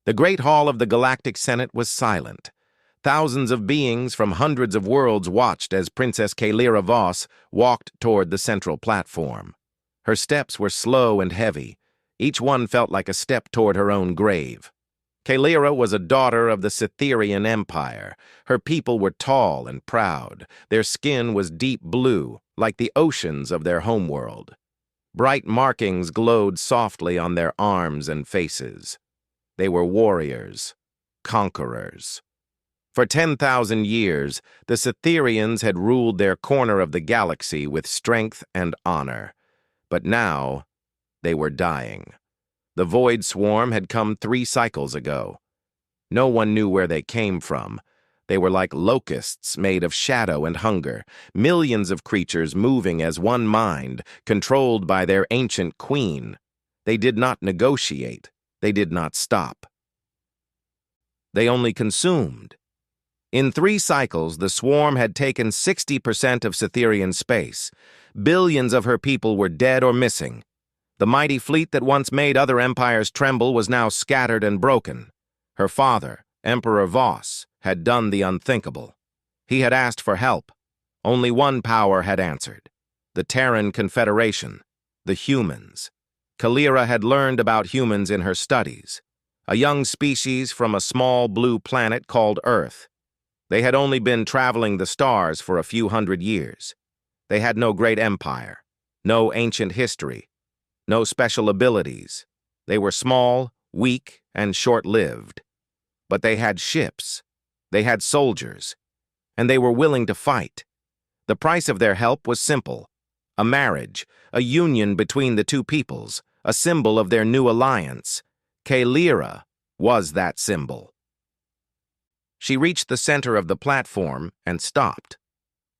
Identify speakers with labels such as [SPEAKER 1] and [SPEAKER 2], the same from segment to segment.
[SPEAKER 1] The great hall of the Galactic Senate was silent. Thousands of beings from hundreds of worlds watched as Princess Kalira Voss walked toward the central platform. Her steps were slow and heavy. Each one felt like a step toward her own grave. Kalira was a daughter of the Cytherian Empire. Her people were tall and proud. Their skin was deep blue, like the oceans of their homeworld. Bright markings glowed softly on their arms and faces. They were warriors, conquerors. For 10,000 years, the Cytherians had ruled their corner of the galaxy with strength and honor. But now, they were dying. The Void Swarm had come 3 cycles ago. No one knew where they came from. They were like locusts made of shadow and hunger, millions of creatures moving as one mind, controlled by their ancient queen. They did not negotiate. They did not stop. They only consumed. In 3 cycles, the swarm had taken 60% of Cytherian space. Billions of her people were dead or missing. The mighty fleet that once made other empires tremble was now scattered and broken. Her father, Emperor Voss, had done the unthinkable. He had asked for help. Only one power had answered: the Terran Confederation, the humans. Kalira had learned about humans in her studies, a young species from a small blue planet called Earth. They had only been traveling the stars for a few hundred years. They had no great empire, no ancient history, no special abilities. They were small, weak, and short-lived. But they had ships. They had soldiers. And they were willing to fight. The price of their help was simple: a marriage, a union between the 2 peoples, a symbol of their new alliance. Kalira was that symbol. She reached the center of the platform and stopped.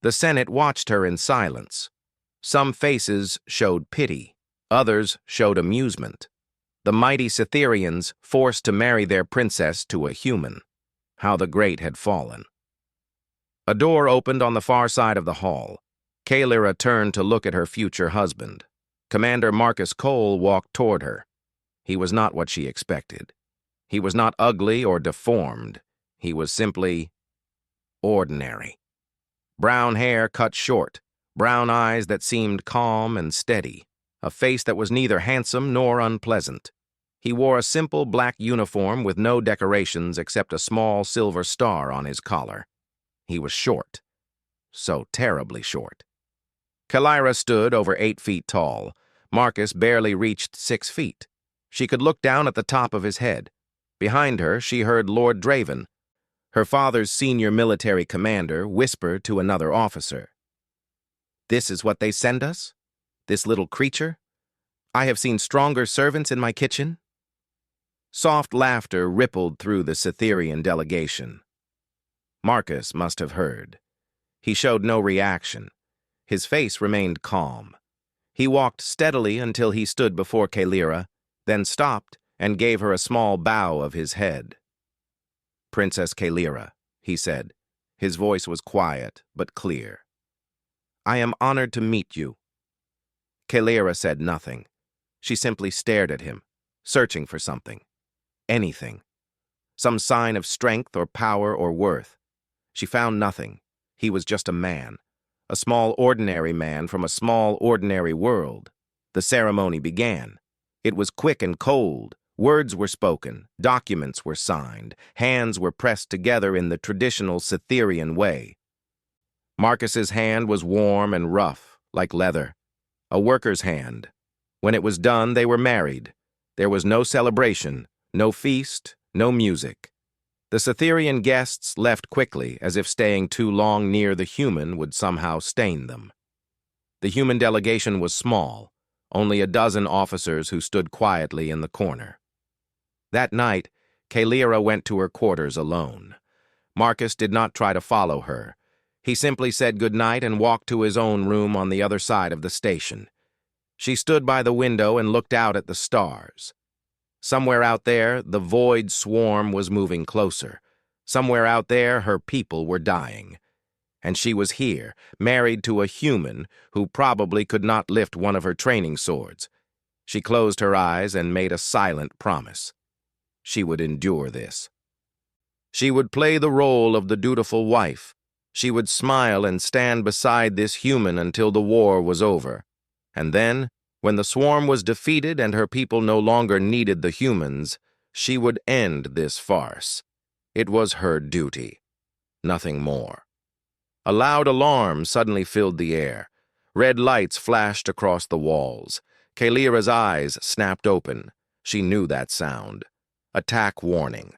[SPEAKER 1] The Senate watched her in silence. Some faces showed pity. Others showed amusement. The mighty Cytherians forced to marry their princess to a human. How the great had fallen. A door opened on the far side of the hall. Kalira turned to look at her future husband. Commander Marcus Cole walked toward her. He was not what she expected. He was not ugly or deformed. He was simply ordinary. Brown hair cut short, brown eyes that seemed calm and steady, a face that was neither handsome nor unpleasant. He wore a simple black uniform with no decorations except a small silver star on his collar. He was short, so terribly short. Kalira stood over 8 feet tall. Marcus barely reached 6 feet. She could look down at the top of his head. Behind her, she heard Lord Draven, her father's senior military commander, whisper to another officer. "This is what they send us? This little creature? I have seen stronger servants in my kitchen." Soft laughter rippled through the Cytherian delegation. Marcus must have heard. He showed no reaction. His face remained calm. He walked steadily until he stood before Kalira, then stopped and gave her a small bow of his head. "Princess Kalira," he said. His voice was quiet but clear. "I am honored to meet you." Kalira said nothing. She simply stared at him, searching for something. Anything. Some sign of strength or power or worth. She found nothing. He was just a man. A small ordinary man from a small ordinary world. The ceremony began. It was quick and cold. Words were spoken, documents were signed, hands were pressed together in the traditional Cytherian way. Marcus's hand was warm and rough, like leather. A worker's hand. When it was done, they were married. There was no celebration, no feast, no music. The Cytherian guests left quickly, as if staying too long near the human would somehow stain them. The human delegation was small, only a dozen officers who stood quietly in the corner. That night, Kalira went to her quarters alone. Marcus did not try to follow her. He simply said goodnight and walked to his own room on the other side of the station. She stood by the window and looked out at the stars. Somewhere out there, the Void Swarm was moving closer. Somewhere out there, her people were dying. And she was here, married to a human who probably could not lift one of her training swords. She closed her eyes and made a silent promise. she would endure this. She would play the role of the dutiful wife. She would smile and stand beside this human until the war was over. And then, when the swarm was defeated and her people no longer needed the humans, she would end this farce. It was her duty. Nothing more. A loud alarm suddenly filled the air. Red lights flashed across the walls. Kalira's eyes snapped open. She knew that sound. Attack warning.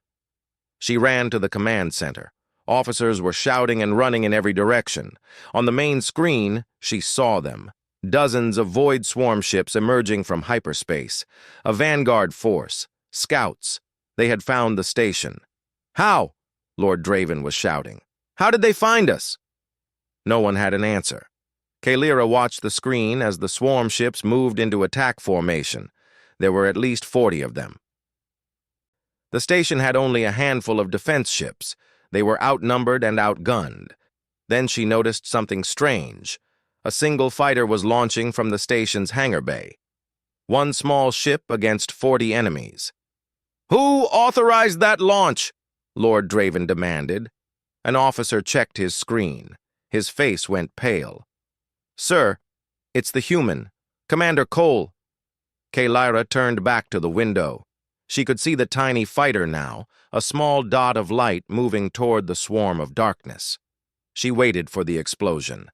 [SPEAKER 1] She ran to the command center. Officers were shouting and running in every direction. On the main screen, she saw them. Dozens of void swarm ships emerging from hyperspace. A vanguard force. Scouts. They had found the station. "How?" Lord Draven was shouting. "How did they find us?" No one had an answer. Kalira watched the screen as the swarm ships moved into attack formation. There were at least 40 of them. The station had only a handful of defense ships. They were outnumbered and outgunned. Then she noticed something strange. A single fighter was launching from the station's hangar bay. One small ship against 40 enemies. "Who authorized that launch?" Lord Draven demanded. An officer checked his screen. His face went pale. "Sir, it's the human. Commander Cole." Kalira turned back to the window. She could see the tiny fighter now, a small dot of light moving toward the swarm of darkness. She waited for the explosion.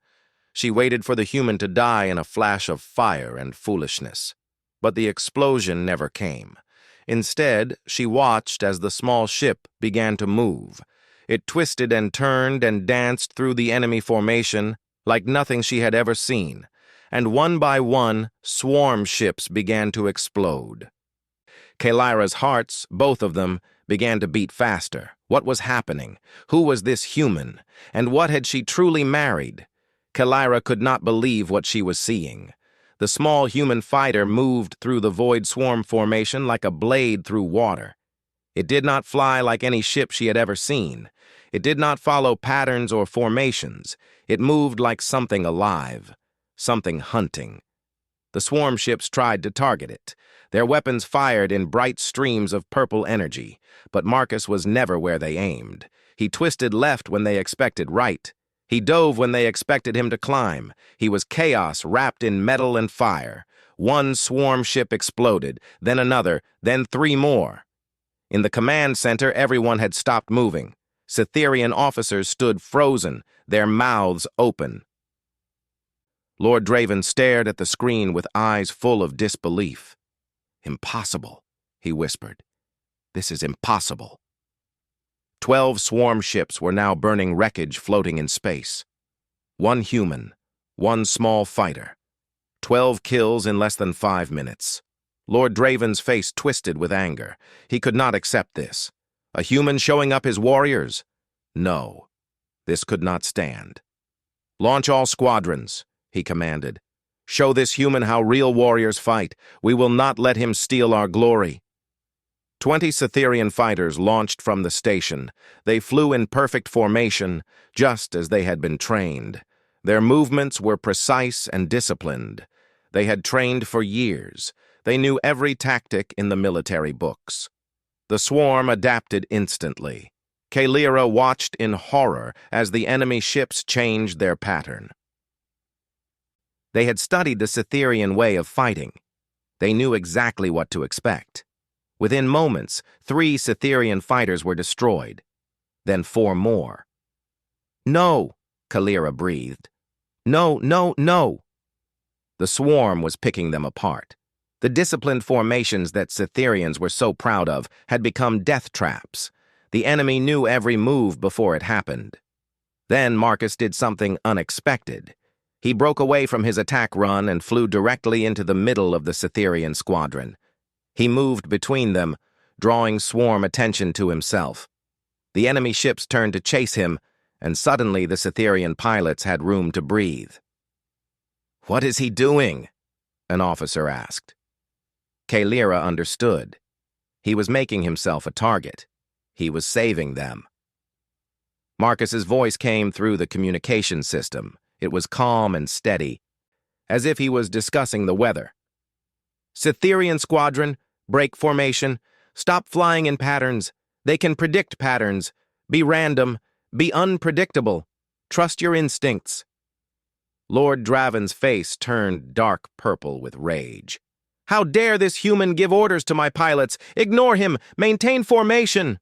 [SPEAKER 1] She waited for the human to die in a flash of fire and foolishness. But the explosion never came. Instead, she watched as the small ship began to move. It twisted and turned and danced through the enemy formation like nothing she had ever seen. And one by one, swarm ships began to explode. Kalira's hearts, both of them, began to beat faster. What was happening? Who was this human? And what had she truly married? Kalira could not believe what she was seeing. The small human fighter moved through the void swarm formation like a blade through water. It did not fly like any ship she had ever seen. It did not follow patterns or formations. It moved like something alive, something hunting. The swarm ships tried to target it. Their weapons fired in bright streams of purple energy, but Marcus was never where they aimed. He twisted left when they expected right. He dove when they expected him to climb. He was chaos wrapped in metal and fire. One swarm ship exploded, then another, then 3 more. In the command center, everyone had stopped moving. Cytherian officers stood frozen, their mouths open. Lord Draven stared at the screen with eyes full of disbelief. "Impossible," he whispered. "This is impossible." 12 swarm ships were now burning wreckage floating in space. 1 human, 1 small fighter. 12 kills in less than 5 minutes. Lord Draven's face twisted with anger. He could not accept this. A human showing up his warriors? No. This could not stand. "Launch all squadrons," he commanded. "Show this human how real warriors fight. We will not let him steal our glory." 20 Cytherian fighters launched from the station. They flew in perfect formation, just as they had been trained. Their movements were precise and disciplined. They had trained for years. They knew every tactic in the military books. The swarm adapted instantly. Kalira watched in horror as the enemy ships changed their pattern. They had studied the Cytherian way of fighting. They knew exactly what to expect. Within moments, 3 Cytherian fighters were destroyed. Then 4 more. "No," Kalira breathed. "No, no, no." The swarm was picking them apart. The disciplined formations that Cytherians were so proud of had become death traps. The enemy knew every move before it happened. Then Marcus did something unexpected. He broke away from his attack run and flew directly into the middle of the Cytherian squadron. He moved between them, drawing swarm attention to himself. The enemy ships turned to chase him, and suddenly the Cytherian pilots had room to breathe. "What is he doing?" an officer asked. Kalira understood. He was making himself a target. He was saving them. Marcus's voice came through the communication system. It was calm and steady, as if he was discussing the weather. "Cytherian squadron, break formation. Stop flying in patterns. They can predict patterns. Be random. Be unpredictable. Trust your instincts." Lord Draven's face turned dark purple with rage. "How dare this human give orders to my pilots? Ignore him! Maintain formation!"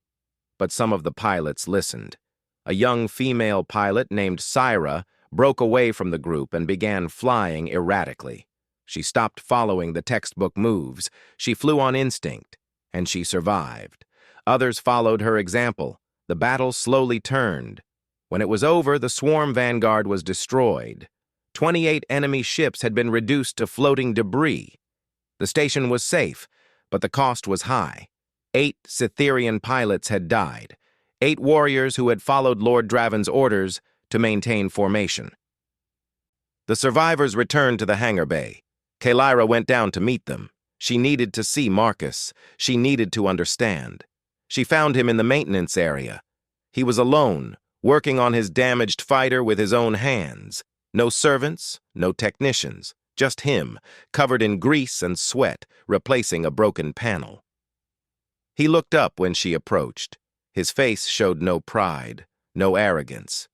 [SPEAKER 1] But some of the pilots listened. A young female pilot named Syra broke away from the group and began flying erratically. She stopped following the textbook moves. She flew on instinct, and she survived. Others followed her example. The battle slowly turned. When it was over, the swarm vanguard was destroyed. 28 enemy ships had been reduced to floating debris. The station was safe, but the cost was high. 8 Cytherian pilots had died. 8 warriors who had followed Lord Draven's orders to maintain formation. The survivors returned to the hangar bay. Kalyra went down to meet them. She needed to see Marcus. She needed to understand. She found him in the maintenance area. He was alone, working on his damaged fighter with his own hands. No servants, no technicians, just him, covered in grease and sweat, replacing a broken panel. He looked up when she approached. His face showed no pride, no arrogance.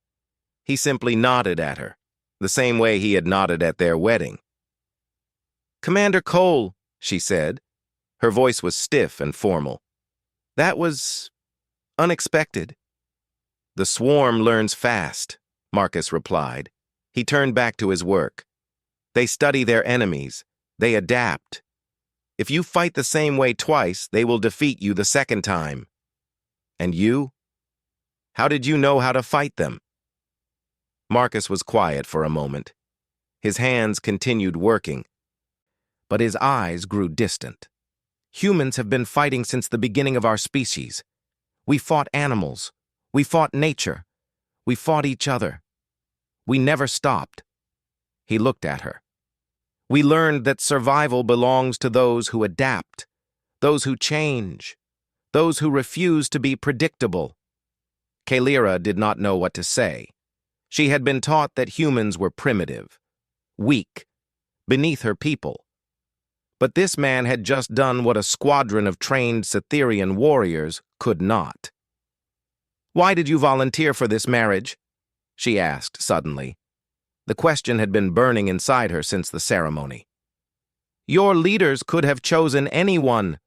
[SPEAKER 1] He simply nodded at her, the same way he had nodded at their wedding. "Commander Cole," she said. Her voice was stiff and formal. "That was unexpected." "The swarm learns fast," Marcus replied. He turned back to his work. "They study their enemies. They adapt. If you fight the same way twice, they will defeat you the second time. And you? How did you know how to fight them?" Marcus was quiet for a moment. His hands continued working, but his eyes grew distant. "Humans have been fighting since the beginning of our species. We fought animals. We fought nature. We fought each other. We never stopped." He looked at her. "We learned that survival belongs to those who adapt, those who change, those who refuse to be predictable." Kalyra did not know what to say. She had been taught that humans were primitive, weak, beneath her people. But this man had just done what a squadron of trained Cytherian warriors could not. "Why did you volunteer for this marriage?" she asked suddenly. The question had been burning inside her since the ceremony. "Your leaders could have chosen anyone.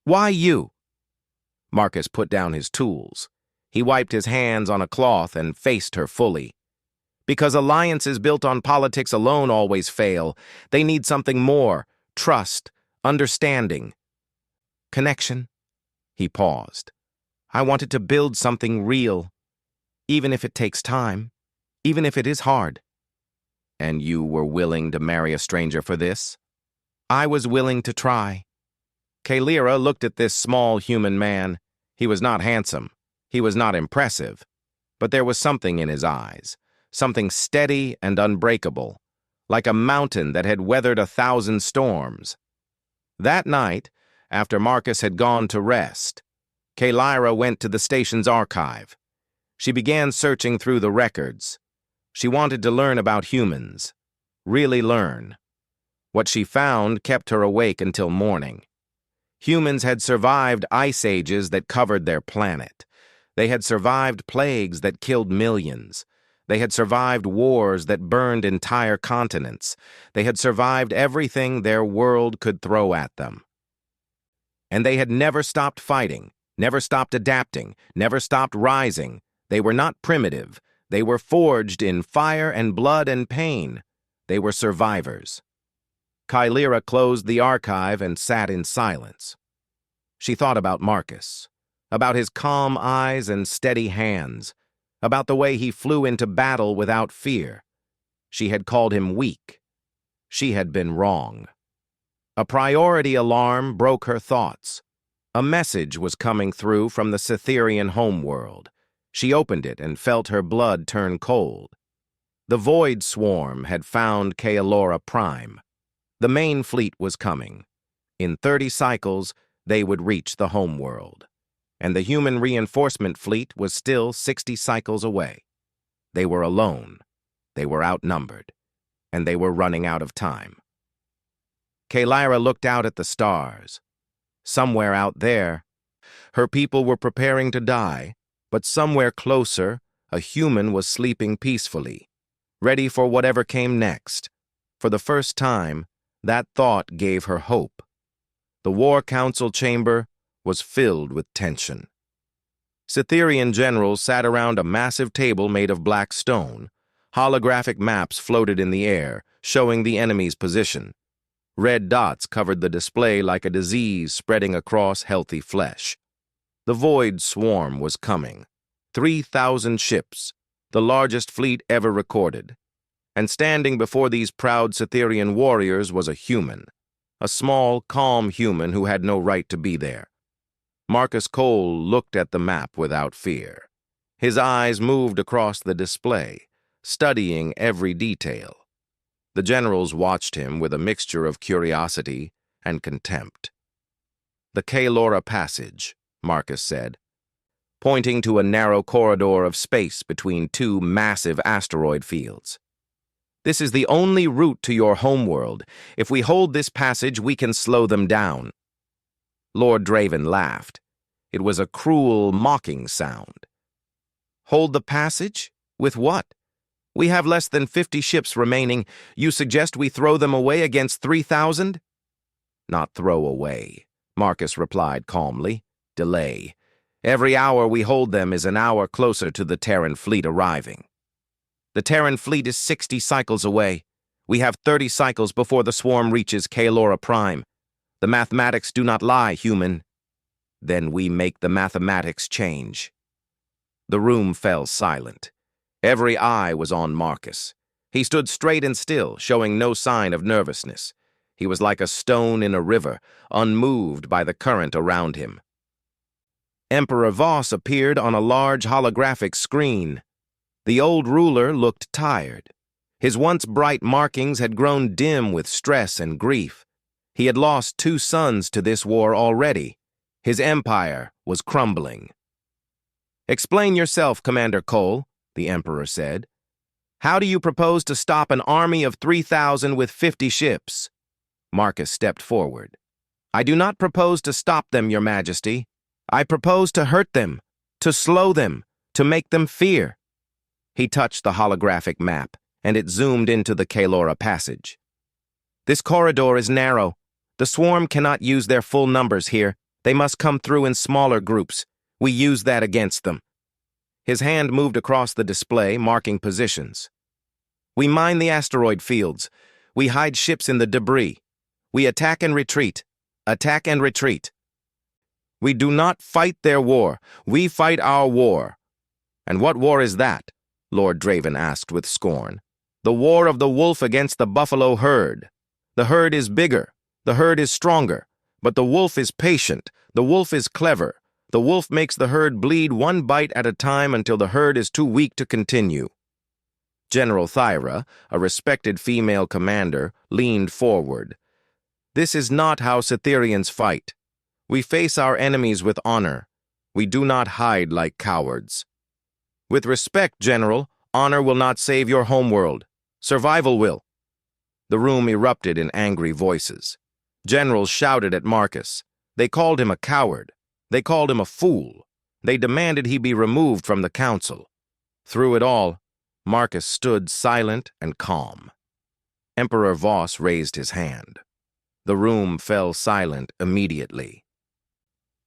[SPEAKER 1] Why you?" Marcus put down his tools. He wiped his hands on a cloth and faced her fully. "Because alliances built on politics alone always fail. They need something more: trust, understanding, connection." He paused. "I wanted to build something real, even if it takes time, even if it is hard." "And you were willing to marry a stranger for this?" "I was willing to try." Kalyra looked at this small human man. He was not handsome. He was not impressive. But there was something in his eyes, something steady and unbreakable, like a mountain that had weathered 1,000 storms. That night, after Marcus had gone to rest, Kalyra went to the station's archive. She began searching through the records. She wanted to learn about humans, really learn. What she found kept her awake until morning. Humans had survived ice ages that covered their planet. They had survived plagues that killed millions. They had survived wars that burned entire continents. They had survived everything their world could throw at them. And they had never stopped fighting, never stopped adapting, never stopped rising. They were not primitive. They were forged in fire and blood and pain. They were survivors. Kalyra closed the archive and sat in silence. She thought about Marcus, about his calm eyes and steady hands, about the way he flew into battle without fear. She had called him weak. She had been wrong. A priority alarm broke her thoughts. A message was coming through from the Cytherian homeworld. She opened it and felt her blood turn cold. The Void Swarm had found Kalyra Prime. The main fleet was coming. In 30 cycles, they would reach the homeworld. And the human reinforcement fleet was still 60 cycles away. They were alone. They were outnumbered. And they were running out of time. Kalyra looked out at the stars. Somewhere out there, Her people were preparing to die, but somewhere closer, a human was sleeping peacefully, ready for whatever came next. For the first time, that thought gave her hope. The War Council chamber was filled with tension. Cytherian generals sat around a massive table made of black stone. Holographic maps floated in the air, showing the enemy's position. Red dots covered the display like a disease spreading across healthy flesh. The Void Swarm was coming. 3,000 ships, the largest fleet ever recorded. And standing before these proud Cytherian warriors was a human. A small, calm human who had no right to be there. Marcus Cole looked at the map without fear. His eyes moved across the display, studying every detail. The generals watched him with a mixture of curiosity and contempt. "The Kaelora Passage," Marcus said, pointing to a narrow corridor of space between two massive asteroid fields. "This is the only route to your homeworld. If we hold this passage, we can slow them down." Lord Draven laughed. It was a cruel, mocking sound. "Hold the passage? With what? We have less than 50 ships remaining. You suggest we throw them away against 3,000? "Not throw away," Marcus replied calmly. "Delay. Every hour we hold them is an hour closer to the Terran fleet arriving. The Terran fleet is 60 cycles away. We have 30 cycles before the swarm reaches Kaelora Prime. The mathematics do not lie, human." "Then we make the mathematics change." The room fell silent. Every eye was on Marcus. He stood straight and still, showing no sign of nervousness. He was like a stone in a river, unmoved by the current around him. Emperor Voss appeared on a large holographic screen. The old ruler looked tired. His once bright markings had grown dim with stress and grief. He had lost 2 sons to this war already. His empire was crumbling. "Explain yourself, Commander Cole," the Emperor said. "How do you propose to stop an army of 3,000 with 50 ships?" Marcus stepped forward. "I do not propose to stop them, Your Majesty. I propose to hurt them, to slow them, to make them fear." He touched the holographic map, and it zoomed into the Kaelora Passage. "This corridor is narrow. The swarm cannot use their full numbers here. They must come through in smaller groups. We use that against them." His hand moved across the display, marking positions. "We mine the asteroid fields. We hide ships in the debris. We attack and retreat. Attack and retreat. We do not fight their war. We fight our war." "And what war is that?" Lord Draven asked with scorn. "The war of the wolf against the buffalo herd. The herd is bigger. The herd is stronger. But the wolf is patient. The wolf is clever. The wolf makes the herd bleed one bite at a time until the herd is too weak to continue." General Thyra, a respected female commander, leaned forward. "This is not how Cytherians fight. We face our enemies with honor. We do not hide like cowards." "With respect, General, honor will not save your homeworld. Survival will." The room erupted in angry voices. Generals shouted at Marcus. They called him a coward. They called him a fool. They demanded he be removed from the council. Through it all, Marcus stood silent and calm. Emperor Voss raised his hand. The room fell silent immediately.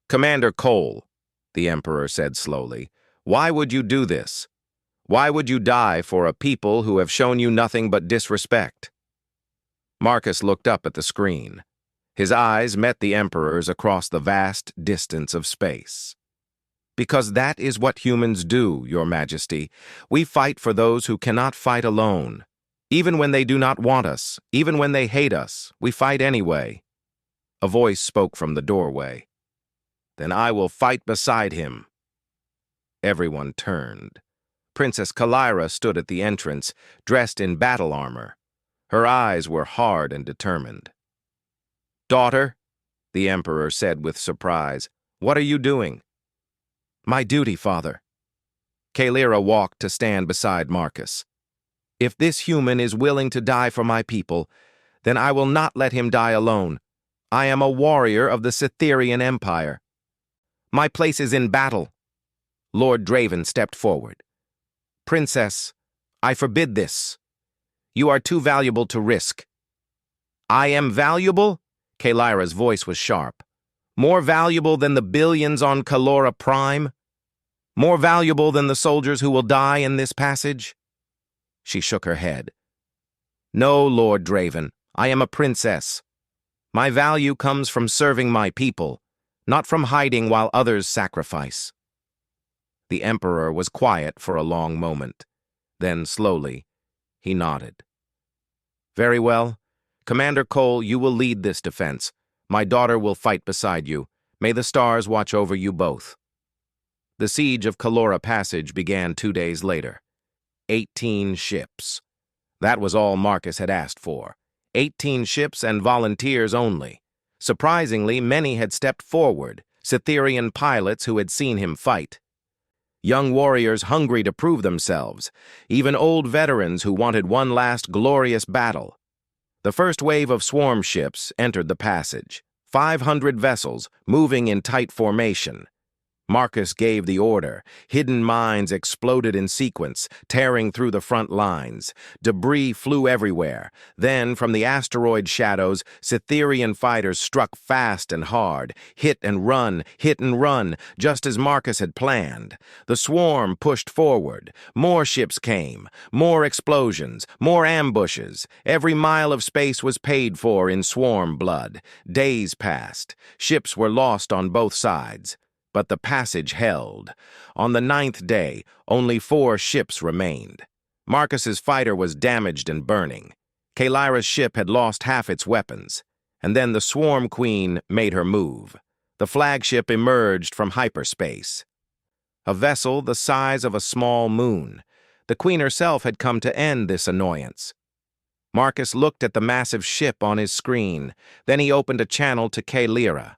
[SPEAKER 1] "Commander Cole," the Emperor said slowly, "why would you do this? Why would you die for a people who have shown you nothing but disrespect?" Marcus looked up at the screen. His eyes met the Emperor's across the vast distance of space. "Because that is what humans do, Your Majesty. We fight for those who cannot fight alone. Even when they do not want us, even when they hate us, we fight anyway." A voice spoke from the doorway. "Then I will fight beside him." Everyone turned. Princess Kalira stood at the entrance, dressed in battle armor. Her eyes were hard and determined. "Daughter," the Emperor said with surprise, "what are you doing?" "My duty, father." Kalira walked to stand beside Marcus. "If this human is willing to die for my people, then I will not let him die alone. I am a warrior of the Cytherian Empire." My place is in battle. Lord Draven stepped forward. Princess, I forbid this. You are too valuable to risk. I am valuable? Kalira's voice was sharp. More valuable than the billions on Kalora Prime? More valuable than the soldiers who will die in this passage? She shook her head. No, Lord Draven, I am a princess. My value comes from serving my people, not from hiding while others sacrifice. The Emperor was quiet for a long moment. Then, slowly, he nodded. Very well. Commander Cole, you will lead this defense. My daughter will fight beside you. May the stars watch over you both. The siege of Kalora Passage began 2 days later. 18 ships. That was all Marcus had asked for. 18 ships and volunteers only. Surprisingly, many had stepped forward, Cytherian pilots who had seen him fight. Young warriors hungry to prove themselves, even old veterans who wanted one last glorious battle. The first wave of swarm ships entered the passage, 500 vessels moving in tight formation. Marcus gave the order. Hidden mines exploded in sequence, tearing through the front lines. Debris flew everywhere. Then, from the asteroid shadows, Cytherian fighters struck fast and hard. Hit and run, just as Marcus had planned. The swarm pushed forward. More ships came. More explosions. More ambushes. Every mile of space was paid for in swarm blood. Days passed. Ships were lost on both sides. But the passage held. On the 9th day, only 4 ships remained. Marcus's fighter was damaged and burning. Kalira's ship had lost half its weapons. And then the Swarm Queen made her move. The flagship emerged from hyperspace. A vessel the size of a small moon. The Queen herself had come to end this annoyance. Marcus looked at the massive ship on his screen. Then he opened a channel to Kalira.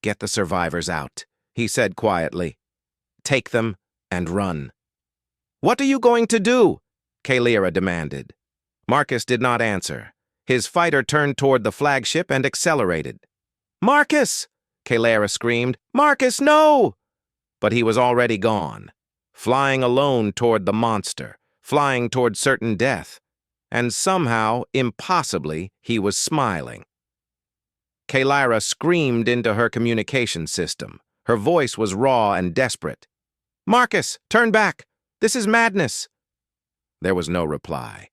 [SPEAKER 1] Get the survivors out, he said quietly. Take them and run. What are you going to do? Kalira demanded. Marcus did not answer. His fighter turned toward the flagship and accelerated. Marcus! Kalira screamed. Marcus, no! But he was already gone, flying alone toward the monster, flying toward certain death. And somehow, impossibly, he was smiling. Kalira screamed into her communication system. Her voice was raw and desperate. Marcus, turn back! This is madness! There was no reply.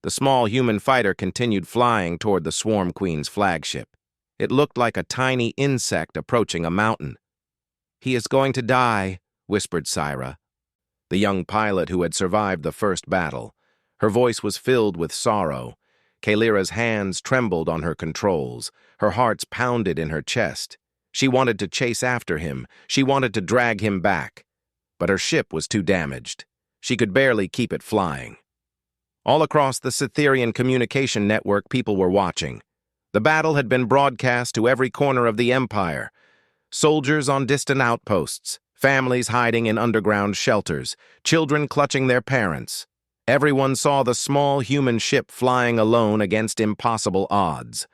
[SPEAKER 1] The small human fighter continued flying toward the Swarm Queen's flagship. It looked like a tiny insect approaching a mountain. He is going to die, whispered Syra, the young pilot who had survived the first battle. Her voice was filled with sorrow. Kalira's hands trembled on her controls. Her heart pounded in her chest. She wanted to chase after him. She wanted to drag him back. But her ship was too damaged. She could barely keep it flying. All across the Cytherian communication network, people were watching. The battle had been broadcast to every corner of the Empire. Soldiers on distant outposts, families hiding in underground shelters, children clutching their parents. Everyone saw the small human ship flying alone against impossible odds.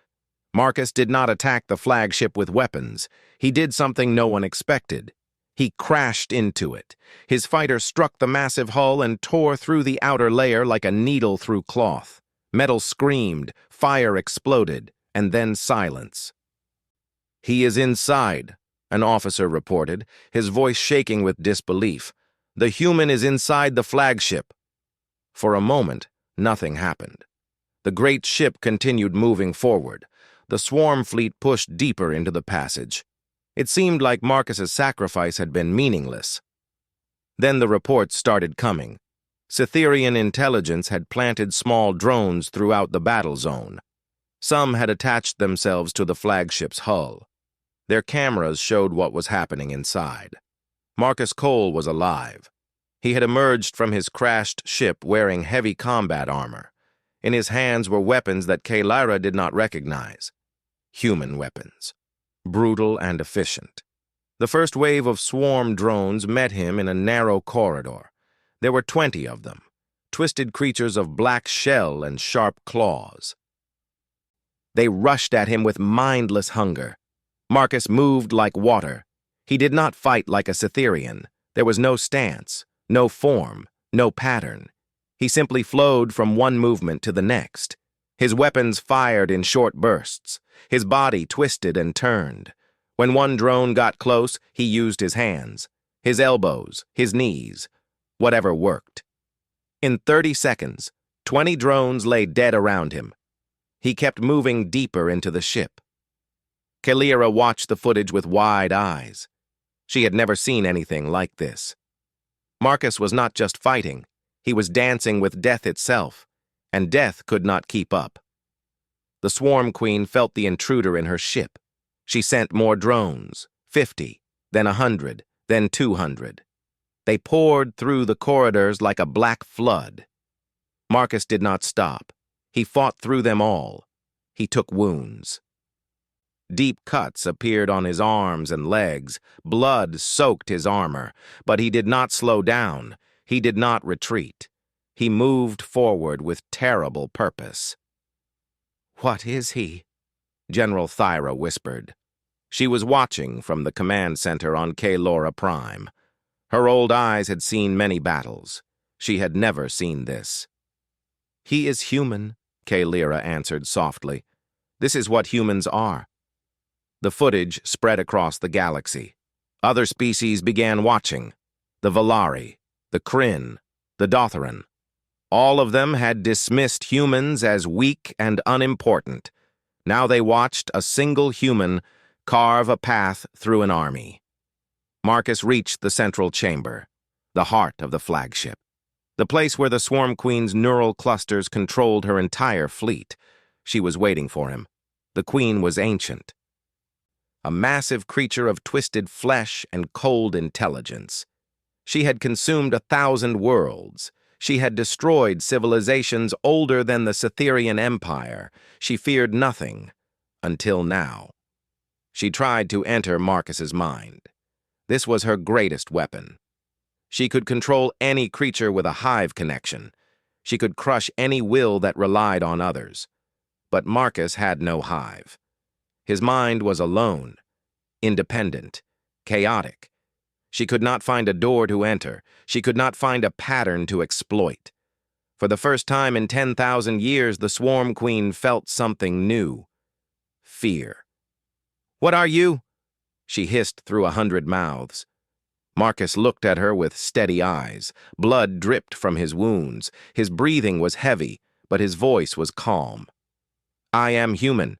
[SPEAKER 1] Marcus did not attack the flagship with weapons. He did something no one expected. He crashed into it. His fighter struck the massive hull and tore through the outer layer like a needle through cloth. Metal screamed, fire exploded, and then silence. He is inside, an officer reported, his voice shaking with disbelief. The human is inside the flagship. For a moment, nothing happened. The great ship continued moving forward. The swarm fleet pushed deeper into the passage. It seemed like Marcus's sacrifice had been meaningless. Then the reports started coming. Cytherian intelligence had planted small drones throughout the battle zone. Some had attached themselves to the flagship's hull. Their cameras showed what was happening inside. Marcus Cole was alive. He had emerged from his crashed ship wearing heavy combat armor. In his hands were weapons that Kalira did not recognize. Human weapons. Brutal and efficient. The first wave of swarm drones met him in a narrow corridor. There were 20 of them, twisted creatures of black shell and sharp claws. They rushed at him with mindless hunger. Marcus moved like water. He did not fight like a Cytherian. There was no stance, no form, no pattern. He simply flowed from one movement to the next. His weapons fired in short bursts. His body twisted and turned. When one drone got close, he used his hands, his elbows, his knees, whatever worked. In 30 seconds, 20 drones lay dead around him. He kept moving deeper into the ship. Kalira watched the footage with wide eyes. She had never seen anything like this. Marcus was not just fighting, he was dancing with death itself, and death could not keep up. The Swarm Queen felt the intruder in her ship. She sent more drones, 50, then 100, then 200. They poured through the corridors like a black flood. Marcus did not stop. He fought through them all. He took wounds. Deep cuts appeared on his arms and legs. Blood soaked his armor, but he did not slow down. He did not retreat. He moved forward with terrible purpose. "What is he?" General Thyra whispered. She was watching from the command center on Kalora Prime. Her old eyes had seen many battles. She had never seen this. "He is human," Kalira answered softly. "This is what humans are." The footage spread across the galaxy. Other species began watching. The Valari, the Kryn, the Dotheran. All of them had dismissed humans as weak and unimportant. Now they watched a single human carve a path through an army. Marcus reached the central chamber, the heart of the flagship, the place where the Swarm Queen's neural clusters controlled her entire fleet. She was waiting for him. The Queen was ancient, a massive creature of twisted flesh and cold intelligence. She had consumed 1,000 worlds. She had destroyed civilizations older than the Cytherian Empire. She feared nothing, until now. She tried to enter Marcus's mind. This was her greatest weapon. She could control any creature with a hive connection. She could crush any will that relied on others. But Marcus had no hive. His mind was alone, independent, chaotic. She could not find a door to enter. She could not find a pattern to exploit. For the first time in 10,000 years, the Swarm Queen felt something new. Fear. "What are you?" she hissed through 100 mouths. Marcus looked at her with steady eyes. Blood dripped from his wounds. His breathing was heavy, but his voice was calm. "I am human,"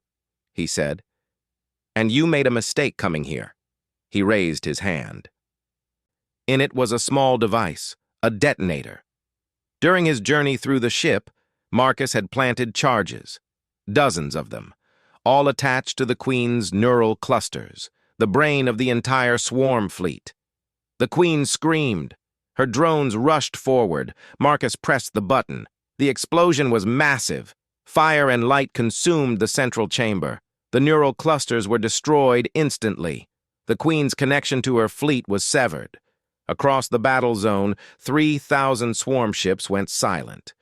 [SPEAKER 1] he said. "And you made a mistake coming here." He raised his hand. In it was a small device, a detonator. During his journey through the ship, Marcus had planted charges, dozens of them, all attached to the Queen's neural clusters, the brain of the entire swarm fleet. The Queen screamed. Her drones rushed forward. Marcus pressed the button. The explosion was massive. Fire and light consumed the central chamber. The neural clusters were destroyed instantly. The Queen's connection to her fleet was severed. Across the battle zone, 3,000 swarm ships went silent.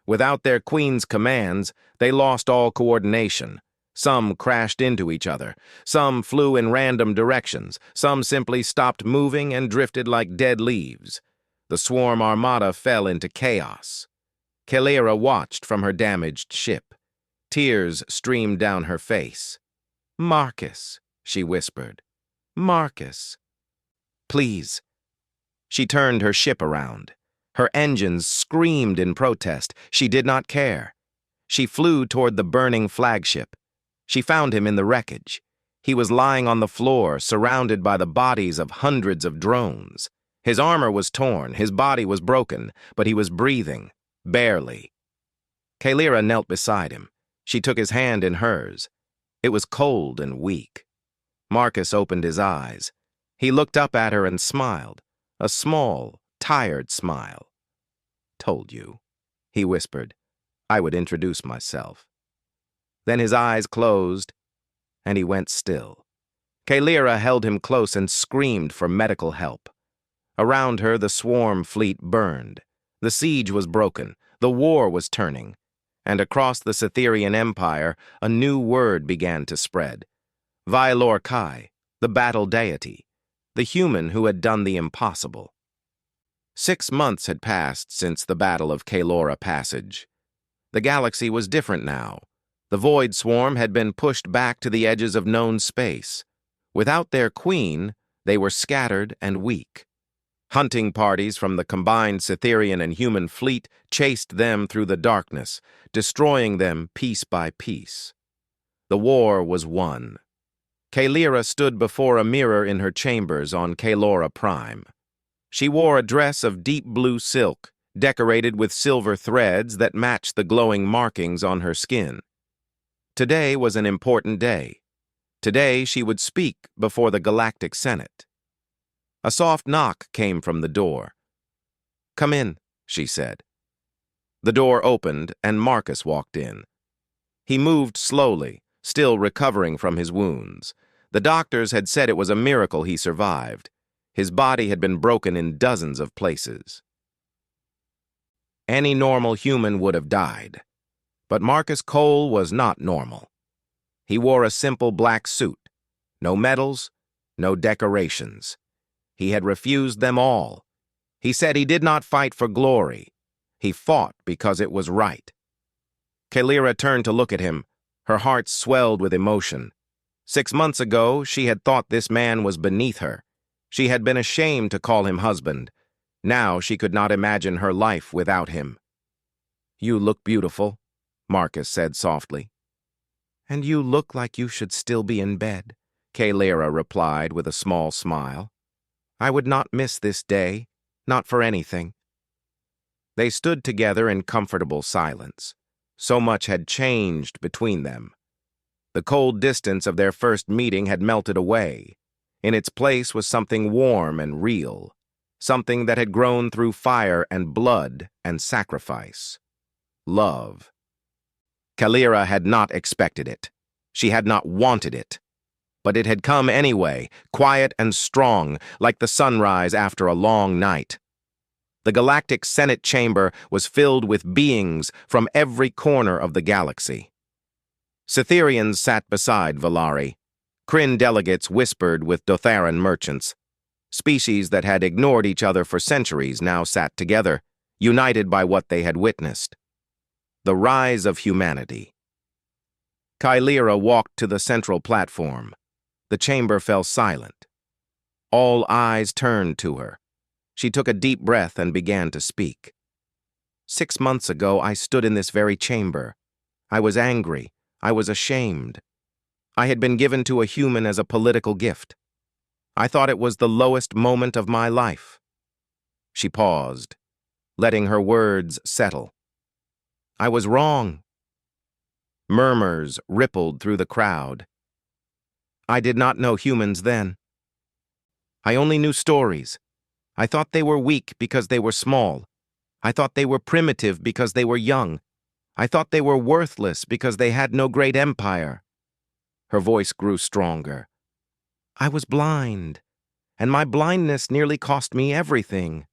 [SPEAKER 1] Without their Queen's commands, they lost all coordination. Some crashed into each other. Some flew in random directions. Some simply stopped moving and drifted like dead leaves. The swarm armada fell into chaos. Kalira watched from her damaged ship. Tears streamed down her face. "Marcus," she whispered. "Marcus. Please." She turned her ship around. Her engines screamed in protest. She did not care. She flew toward the burning flagship. She found him in the wreckage. He was lying on the floor, surrounded by the bodies of hundreds of drones. His armor was torn, his body was broken, but he was breathing, barely. Kalira knelt beside him. She took his hand in hers. It was cold and weak. Marcus opened his eyes. He looked up at her and smiled, a small, tired smile. "Told you," he whispered, "I would introduce myself." Then his eyes closed, and he went still. Kalira held him close and screamed for medical help. Around her, the swarm fleet burned. The siege was broken. The war was turning. And across the Cytherian Empire, a new word began to spread. Vailor Kai, the battle deity. the human who had done the impossible. 6 months had passed since the Battle of Kaelora Passage. The galaxy was different now. The Void Swarm had been pushed back to the edges of known space. Without their queen, they were scattered and weak. Hunting parties from the combined Cytherian and human fleet chased them through the darkness, destroying them piece by piece. The war was won. Kaelira stood before a mirror in her chambers on Kaelora Prime. She wore a dress of deep blue silk, decorated with silver threads that matched the glowing markings on her skin. Today was an important day. Today she would speak before the Galactic Senate. A soft knock came from the door. "Come in," she said. The door opened, and Marcus walked in. He moved slowly, still recovering from his wounds. The doctors had said it was a miracle he survived. His body had been broken in dozens of places. Any normal human would have died. But Marcus Cole was not normal. He wore a simple black suit. No medals, no decorations. He had refused them all. He said he did not fight for glory. He fought because it was right. Kaelira turned to look at him. Her heart swelled with emotion. 6 months ago, she had thought this man was beneath her. She had been ashamed to call him husband. Now she could not imagine her life without him. "You look beautiful," Marcus said softly. "And you look like you should still be in bed," Kaelira replied with a small smile. "I would not miss this day, not for anything." They stood together in comfortable silence. So much had changed between them. The cold distance of their first meeting had melted away. In its place was something warm and real, something that had grown through fire and blood and sacrifice. Love. Kaelira had not expected it. She had not wanted it. But it had come anyway, quiet and strong, like the sunrise after a long night. The Galactic Senate chamber was filled with beings from every corner of the galaxy. Cytherians sat beside Valari. Kryn delegates whispered with Dotharan merchants. Species that had ignored each other for centuries now sat together, united by what they had witnessed. The rise of humanity. Kaelira walked to the central platform. The chamber fell silent. All eyes turned to her. She took a deep breath and began to speak. 6 months ago, I stood in this very chamber. I was angry. I was ashamed. I had been given to a human as a political gift. I thought it was the lowest moment of my life. She paused, letting her words settle. I was wrong. Murmurs rippled through the crowd. I did not know humans then. I only knew stories. I thought they were weak because they were small. I thought they were primitive because they were young. I thought they were worthless because they had no great empire. Her voice grew stronger. I was blind, and my blindness nearly cost me everything.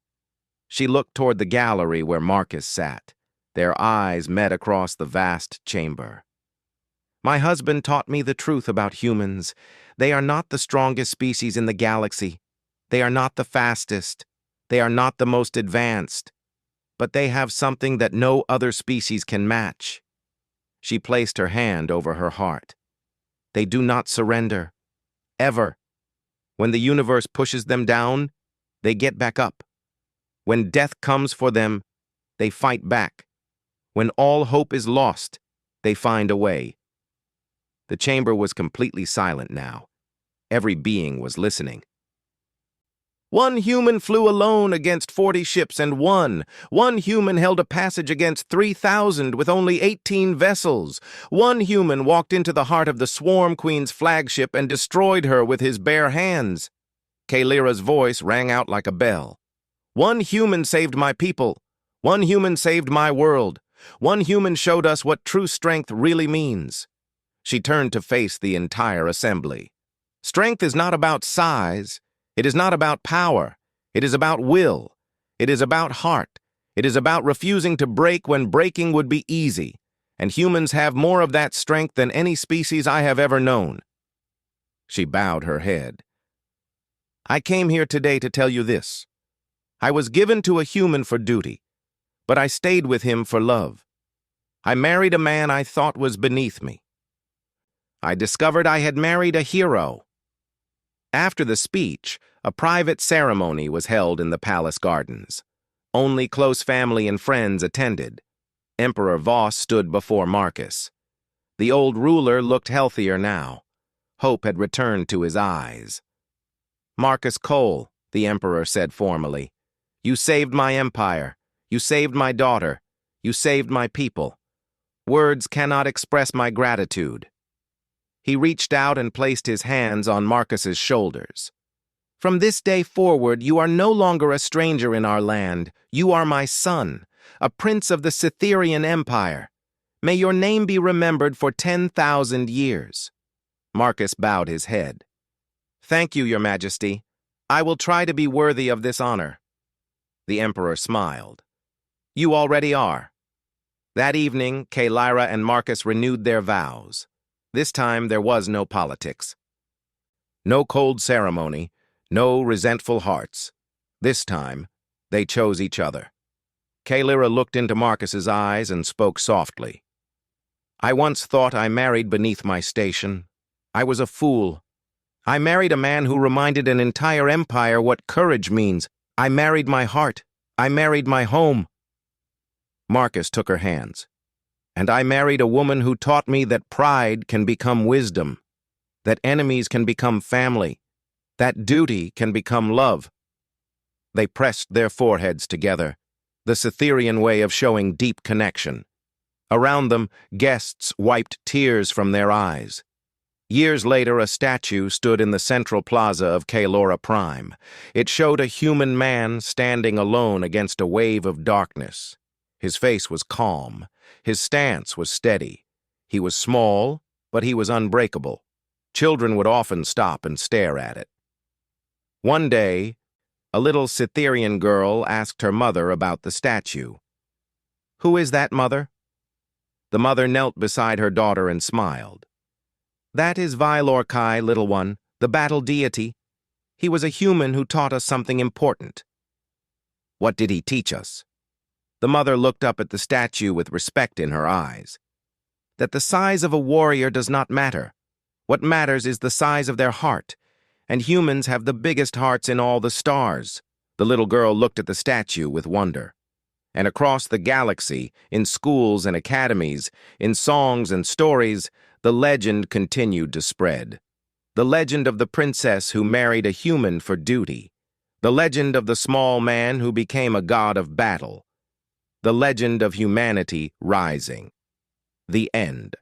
[SPEAKER 1] She looked toward the gallery where Marcus sat. Their eyes met across the vast chamber. My husband taught me the truth about humans. They are not the strongest species in the galaxy. They are not the fastest. They are not the most advanced. But they have something that no other species can match. She placed her hand over her heart. They do not surrender. Ever. When the universe pushes them down, they get back up. When death comes for them, they fight back. When all hope is lost, they find a way. The chamber was completely silent now. Every being was listening. One human flew alone against 40 ships and won. One human held a passage against 3,000 with only 18 vessels. One human walked into the heart of the Swarm Queen's flagship and destroyed her with his bare hands. Kaelira's voice rang out like a bell. One human saved my people. One human saved my world. One human showed us what true strength really means. She turned to face the entire assembly. Strength is not about size. It is not about power. It is about will. It is about heart. It is about refusing to break when breaking would be easy. And humans have more of that strength than any species I have ever known. She bowed her head. I came here today to tell you this. I was given to a human for duty, but I stayed with him for love. I married a man I thought was beneath me. I discovered I had married a hero. After the speech, a private ceremony was held in the palace gardens. Only close family and friends attended. Emperor Voss stood before Marcus. The old ruler looked healthier now. Hope had returned to his eyes. "Marcus Cole," the emperor said formally, "you saved my empire. You saved my daughter. You saved my people. Words cannot express my gratitude." He reached out and placed his hands on Marcus's shoulders. "From this day forward, you are no longer a stranger in our land. You are my son, a prince of the Scytherian Empire. May your name be remembered for 10,000 years." Marcus bowed his head. "Thank you, Your Majesty. I will try to be worthy of this honor." The emperor smiled. "You already are." That evening, Kalyra and Marcus renewed their vows. This time there was no politics. No cold ceremony, no resentful hearts. This time, they chose each other. Kalyra looked into Marcus's eyes and spoke softly. "I once thought I married beneath my station. I was a fool. I married a man who reminded an entire empire what courage means. I married my heart. I married my home." Marcus took her hands. "And I married a woman who taught me that pride can become wisdom, that enemies can become family, that duty can become love." They pressed their foreheads together, the Scytherian way of showing deep connection. Around them, guests wiped tears from their eyes. Years later, a statue stood in the central plaza of Kalyra Prime. It showed a human man standing alone against a wave of darkness. His face was calm. His stance was steady. He was small, but he was unbreakable. Children would often stop and stare at it. One day, a little Scytherian girl asked her mother about the statue. "Who is that, mother?" The mother knelt beside her daughter and smiled. "That is Vylorkai, little one, the battle deity. He was a human who taught us something important." "What did he teach us?" The mother looked up at the statue with respect in her eyes. "That the size of a warrior does not matter. What matters is the size of their heart, and humans have the biggest hearts in all the stars." The little girl looked at the statue with wonder. And across the galaxy, in schools and academies, in songs and stories, the legend continued to spread. The legend of the princess who married a human for duty. The legend of the small man who became a god of battle. The legend of humanity rising. The end.